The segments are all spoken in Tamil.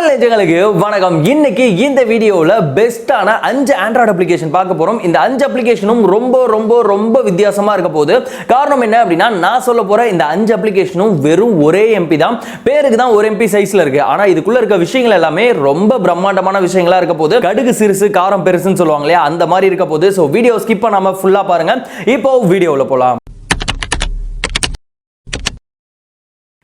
தமிழர்களுக்கு வணக்கம். இன்னைக்கு இந்த வீடியோல பெஸ்டான 5 ஆண்ட்ராய்டு அப்ளிகேஷன் பார்க்க போறோம். இந்த 5 அப்ளிகேஷனும் ரொம்ப ரொம்ப ரொம்ப வித்தியாசமா இருக்க போகுது. காரணம் என்ன அப்படின்னா, நான் சொல்ல போற இந்த 5 அப்ளிகேஷனும் வெறும் ஒரே எம்பி தான். பேருக்கு தான் ஒரு எம்பி சைஸ்ல இருக்கு. ஆனா இதுக்குள்ள இருக்க விஷயங்கள் எல்லாமே ரொம்ப பிரம்மாண்டமான விஷயங்களா இருக்க போகுது. கடுகு சிறுசு காரம் பெருசுன்னு சொல்லுவாங்க இல்லையா, அந்த மாதிரி இருக்க போகுது. சோ வீடியோ ஸ்கிப் பண்ணாம ஃபுல்லா பாருங்க. இப்போ வீடியோல போலாம்.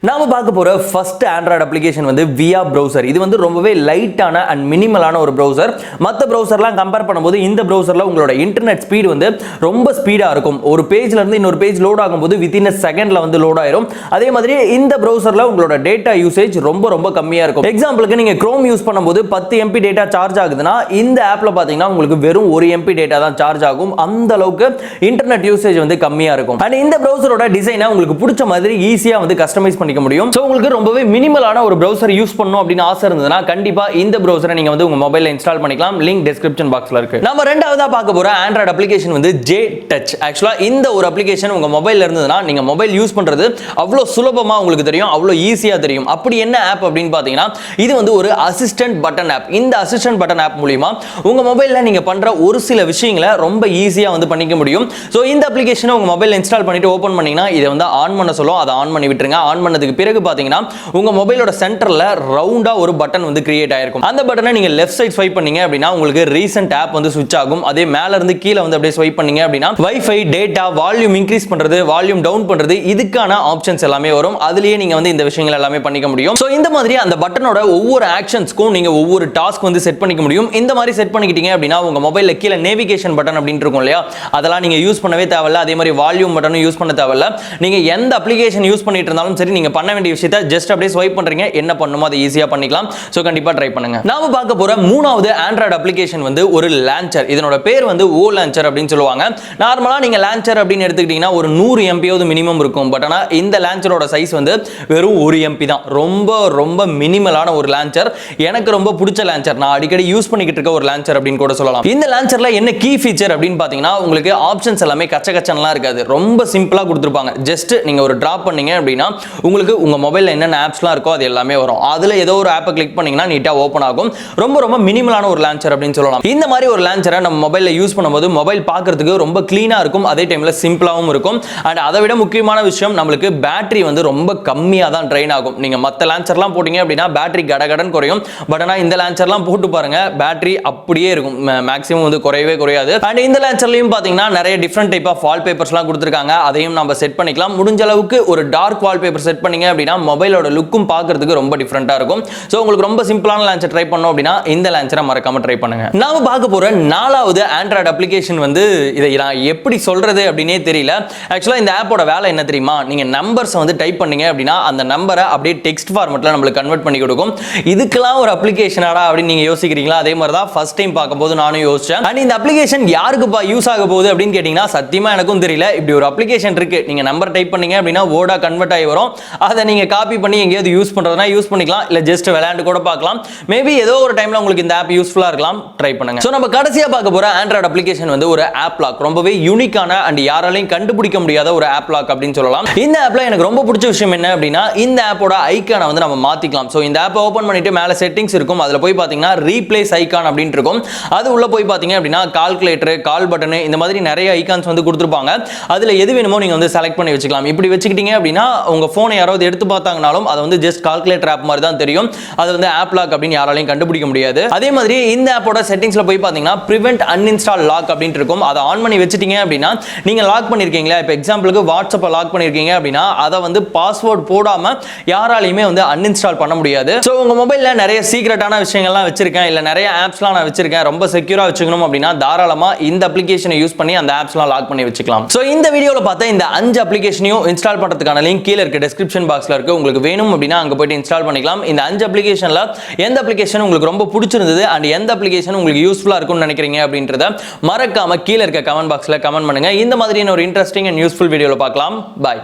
நாம பார்க்க போற ஃபர்ஸ்ட் ஆண்ட்ராய்டு அப்ளிகேஷன் வந்து வியா பிரவுசர். இது வந்து ரொம்பவே லைட்டான அண்ட் மினிமலான ஒரு பிரவுசர். மற்ற பிரவுசர்லாம் கம்பேர் பண்ணும்போது இந்த பிரவுசர்ல உங்களோட இன்டர்நெட் ஸ்பீட் வந்து ரொம்ப ஸ்பீடா இருக்கும். ஒரு பேஜ்ல இருந்து இன்னொரு பேஜ் லோட் ஆகும்போது வித்தின் a செகண்ட்ல வந்து லோட் ஆயிரும். அதே மாதிரி இந்த பிரவுசர்ல உங்களோட டேட்டா யூசேஜ் ரொம்ப ரொம்ப கம்மியா இருக்கும். எக்ஸாம்பிளுக்கு நீங்க Chrome யூஸ் பண்ணும்போது 10 MB டேட்டா சார்ஜ் ஆகுதுன்னா இந்த ஆப்ல பாத்தீங்கன்னா உங்களுக்கு வெறும் 1 MB டேட்டா தான் சார்ஜ் ஆகும். அந்த அளவுக்கு இன்டர்நெட் யூசேஜ் வந்து கம்மியா இருக்கும். அண்ட் இந்த பிரவுசரோட டிசைனை உங்களுக்கு பிடிச்ச மாதிரி ஈஸியா வந்து கஸ்டமைஸ் பண்ணி முடியும். சோ உங்களுக்கு ரொம்பவே மினிமலான ஒரு பிரவுசர் யூஸ் பண்ணனும் அப்படின ஆசை இருந்ததுனா கண்டிப்பா இந்த பிரவுசரை நீங்க வந்து உங்க மொபைல்ல இன்ஸ்டால் பண்ணிக்கலாம். லிங்க் டிஸ்கிரிப்ஷன் பாக்ஸ்ல இருக்கு. நம்ம ரெண்டாவதா பார்க்க போற ஆண்ட்ராய்டு அப்ளிகேஷன் வந்து J-Touch. ஆக்சுவலா இந்த ஒரு அப்ளிகேஷன் உங்க மொபைல்ல இருந்ததுனா நீங்க மொபைல் யூஸ் பண்றது அவ்வளவு சுலபமா உங்களுக்கு தெரியும், அவ்வளவு ஈஸியா தெரியும். அப்படி என்ன ஆப் அப்படினு பாத்தீங்கன்னா, இது வந்து ஒரு அசிஸ்டன்ட் பட்டன் ஆப். இந்த அசிஸ்டன்ட் பட்டன் ஆப் மூலமா உங்க மொபைல்ல நீங்க பண்ற ஒரு சில விஷயங்களை ரொம்ப ஈஸியா வந்து பண்ணிக்க முடியும். சோ இந்த அப்ளிகேஷனை உங்க மொபைல்ல இன்ஸ்டால் பண்ணிட்டு ஓபன் பண்ணீங்கன்னா இதை வந்து ஆன் பண்ண சொல்லும். அதை ஆன் பண்ணி விட்டுருங்க. ஆன் பண்ணதுக்கு பிறகு பாத்தீங்கன்னா உங்க மொபைலோட சென்டர்ல ரவுண்டா ஒரு பட்டன் வந்து கிரியேட் ஆயிருக்கும். அந்த பட்டனை நீங்க லெஃப்ட் சைடு ஸ்வைப் பண்ணீங்க அப்படினா உங்களுக்கு ரீசன்ட் ஆப் வந்து ஸ்விட்ச் ஆகும். அதே மேல இருந்து கீழ வந்து அப்படியே ஸ்வைப் பண்ணீங்க அப்படினா வைஃபை, டேட்டா, வால்யூம் இன்கிரீஸ் பண்றது, வால்யூம் டவுன் பண்றது, இதுக்கான ஆப்ஷன்ஸ் எல்லாமே வரும். அதுலயே நீங்க வந்து இந்த விஷயங்கள் எல்லாமே பண்ணிக்க முடியும். சோ இந்த மாதிரி அந்த பட்டனோட ஒவ்வொரு ஆக்ஷன்ஸ்க்கும் நீங்க ஒவ்வொரு டாஸ்க் வந்து செட் பண்ணிக்க முடியும். இந்த மாதிரி செட் பண்ணிக்கிட்டீங்க அப்படினா உங்க மொபைல்ல கீழ நேவிகேஷன் பட்டன் அப்படினு இருக்கும் இல்லையா, அதெல்லாம் நீங்க யூஸ் பண்ணவே தேவையில்ல. அதே மாதிரி வால்யூம் பட்டனும் யூஸ் பண்ண தேவையில்ல. நீங்க எந்த அப்ளிகேஷன் யூஸ் பண்ணிட்டு இருந்தாலும் சரி, நீங்க பண்ண வேண்டிய விஷயத்தை ஜஸ்ட் அப்படியே ஸ்வைப் பண்றீங்க, என்ன பண்ணுமோ அதை ஈஸியா பண்ணிக்கலாம். சோ கண்டிப்பா ட்ரை பண்ணுங்க. நாம பார்க்க போற மூணாவது ஆண்ட்ராய்டு அப்ளிகேஷன் வந்து ஒரு லான்ச்சர். இதனோட பேர் வந்து ஓ லான்ச்சர் அப்படின்னு சொல்லுவாங்க. நார்மலா நீங்க லான்ச்சர் அப்படின்னு எடுத்துக்கிட்டீங்கன்னா ஒரு 100 MB மினிமம் இருக்கும். பட் ஆனா இந்த லான்ச்சரோட சைஸ் வந்து வெறும் 1 MB தான். ரொம்ப ரொம்ப மினிமலான ஒரு லான்ச்சர். எனக்கு ரொம்ப பிடிச்ச லான்ச்சர், நான் அடிக்கடி யூஸ் பண்ணிக்கிட்டு இருக்க ஒரு லான்ச்சர் அப்படின்னு கூட சொல்லலாம். இந்த லான்ச்சர்ல என்ன கீ ஃபீச்சர் அப்படின்னு பாத்தீங்கன்னா, உங்களுக்கு ஆப்ஷன்ஸ் எல்லாமே கச்சகச்சன்லாம் இருக்காது. ரொம்ப சிம்பிளா கொடுத்திருப்பாங்க. ஜஸ்ட் நீங்க ஒரு டிராப் பண்ணீங்க அப்படின்னா உங்களுக்கு உங்க மொபைல்ல என்னென்ன ஆப்ஸ்லாம் இருக்கோ அது எல்லாமே வரும். அதுல ஏதோ ஒரு ஆப்பை கிளிக் பண்ணீங்கன்னா நீட்டா ஓபன் ஆகும். ரொம்ப ரொம்ப மினிமலான ஒரு லான்ச்சர் அப்படின்னு சொல்லலாம். இந்த மாதிரி ஒரு லான்ச்சரை நம்ம மொபைல்ல யூஸ் பண்ணும்போது மொபைல் பார்க்கிறதுக்கு ரொம்ப கிளீனா இருக்கும். அதே டைம்ல சிம்பிளாவும் இருக்கும். அண்ட் அதை விட முக்கியமான விஷயம், நம்மளுக்கு பேட்டரி வந்து ரொம்ப கம்மியா தான் ட்ரெயின் ஆகும். நீங்க மத்த லான்ச்சர்லாம் போட்டீங்க அப்படின்னா பேட்டரி கடகடன் குறையும். பட் ஆனா இந்த லான்ச்சர்லாம் போட்டு பாருங்க, பேட்டரி அப்படியே இருக்கும். மேக்ஸிமம் வந்து குறையவே குறையாது. அண்ட் இந்த லான்ச்சர்லயும் பாத்தீங்கன்னா நிறைய டிஃபரெண்ட் டைப் ஆஃப் வால்பேப்பர்ஸ்லாம் கொடுத்திருக்காங்க. அதையும் நம்ம செட் பண்ணிக்கலாம். முடிஞ்ச அளவுக்கு ஒரு டார்க் வால்பேப்பர் செட் பண்ணீங்க அப்படின்னா மொபைலோட லுக்கும் பார்க்கிறதுக்கு ரொம்ப டிஃபரெண்டா இருக்கும். சோ உங்களுக்கு ரொம்ப சிம்பிளான லான்ச்சர் ட்ரை பண்ணனும் அப்படினா இந்த லான்ச்சரை மறக்காம ட்ரை பண்ணுங்க. நாம பார்க்க போற நாலாவது ஆண்ட்ராய்டு அப்ளிகேஷன் வந்து இதை நான் எப்படி சொல்றது அப்படினே தெரியல. ஆக்சுவலா இந்த ஆப்போட வேலை என்ன தெரியுமா, நீங்க நம்பர்ஸ் வந்து டைப் பண்ணீங்க அப்படினா அந்த நம்பரை அப்படியே டெக்ஸ்ட் ஃபார்மட்ல நமக்கு கன்வெர்ட் பண்ணி கொடுக்கும். இதுக்கெல்லாம் ஒரு அப்ளிகேஷனாடா அப்படி நீங்க யோசிக்கிறீங்களா? அதே மாதிரி தான் ஃபர்ஸ்ட் டைம் பார்க்கும்போது நானும் யோசிச்சேன். அண்ட் இந்த அப்ளிகேஷன் யாருக்கு யூஸ் ஆக போகுது அப்படின்னு கேட்டீங்கன்னா சத்தியமா எனக்கும் தெரியல. இப்படி ஒரு அப்ளிகேஷன் இருக்கு. நீங்க நம்பர் டைப் பண்ணீங்க அப்படினா வேர்டா கன்வெர்ட் ஆகி வரும். அதை நீங்க காப்பி பண்ணி எங்கேயாவது யூஸ் பண்றதுனா யூஸ் பண்ணிக்கலாம். இல்ல ஜஸ்ட் விளையாண்டு கூட பார்க்கலாம். மேபி ஏதோ ஒரு டைம்ல உங்களுக்கு இந்த ஆப் யூஸ்ஃபுல்லா இருக்கலாம். ட்ரை பண்ணுங்க. சோ நம்ம கடைசியா பார்க்க போற ஆண்ட்ராய்டு அப்ளிகேஷன் வந்து ஒரு ஆப் லாக். ரொம்பவே யூனிக்கான அண்ட் யாராலையும் கண்டுபிடிக்க முடியாத ஒரு ஆப் லாக் அப்படின்னு சொல்லலாம். இந்த ஆப்ல எனக்கு ரொம்ப பிடிச்ச விஷயம் என்ன அப்படின்னா, இந்த ஆப்போட ஐகானை வந்து நம்ம மாத்திக்கலாம். சோ இந்த ஆப்பை ஓபன் பண்ணிட்டு மேல செட்டிங்ஸ் இருக்கும். அதுல போய் பாத்தீங்கன்னா ரீப்ளேஸ் ஐகான் அப்படின்னு இருக்கும். அது உள்ள போய் பாத்தீங்க அப்படின்னா கால்குலேட்டர், கால் பட்டன், இந்த மாதிரி நிறைய ஐகான்ஸ் வந்து கொடுத்திருப்பாங்க. அதுல எது வேணுமோ நீங்க வந்து செலக்ட் பண்ணி வச்சுக்கலாம். இப்படி வச்சுக்கிட்டீங்க அப்படின்னா உங்க போனை யாராவது எடுத்து பார்த்தாங்கனாலும் அது வந்து ஜஸ்ட் கால்குலேட்டர் ஆப் மாதிரி தான் தெரியும். அது வந்து ஆப் லாக் அப்படின்னு யாராலையும் கண்டுபிடிக்க முடியாது. அதே மாதிரி இந்த ஆப்போட செட்டிங்ஸ்ல போய் பாத்தீங்கன்னா பிரிவென்ட் அன்இன்ஸ்டால் லாக் அப்படின்னு இருக்கும். அதை ஆன் பண்ணி வச்சிட்டீங்க அப்படின்னா நீங்க லாக் பண்ணிருக்கீங்களா, இப்போ எக்ஸாம்பிளுக்கு வாட்ஸ்அப்பை லாக் பண்ணிருக்கீங்க அப்படின்னா அதை வந்து பாஸ்வேர்ட் போடாம யாராலையுமே வந்து அன்இன்ஸ்டால் பண்ண முடியாது. சோ உங்க மொபைல்ல நிறைய சீக்ரெட்டான விஷயங்கள்லாம் வச்சிருக்கேன், இல்ல நிறைய ஆப்ஸ்லாம் நான் வச்சிருக்கேன், ரொம்ப செக்யூரா வச்சுக்கணும் அப்படின்னா தாராளமா இந்த அப்ளிகேஷனை யூஸ் பண்ணி அந்த ஆப்ஸ்லாம் லாக் பண்ணி வச்சுக்கலாம். சோ இந்த வீடியோல பார்த்தா இந்த 5 அப்ளிகேஷனையும் இன்ஸ்டால் பண்றதுக்கான லிங்க் கீழ இருக்க டிஸ்கிரிப்ஷன் பாக்ஸ்ல இருக்கு. உங்களுக்கு வேணும் அப்படின்னா அங்க போய்ட்டு இன்ஸ்டால் பண்ணிக்கலாம். இந்த 5 அப்ளிகேஷன்ல எந்த அப்ளிகேஷன் உங்களுக்கு ரொம்ப பிடிச்சிருந்தது அண்ட் எந்த அப்ளிகேஷன் உங்களுக்கு யூஸ்ஃபுல்லா இருக்கும்னு நினைக்கிறீங்க அப்படின்றத மறக்காம கீழ இருக்க கமெண்ட் பாக்ஸ்ல கமெண்ட் பண்ணுங்க. இந்த மாதிரியான ஒரு இன்ட்ரெஸ்டிங் அண்ட் யூஸ்ஃபுல் வீடியோல பார்க்கலாம். பை.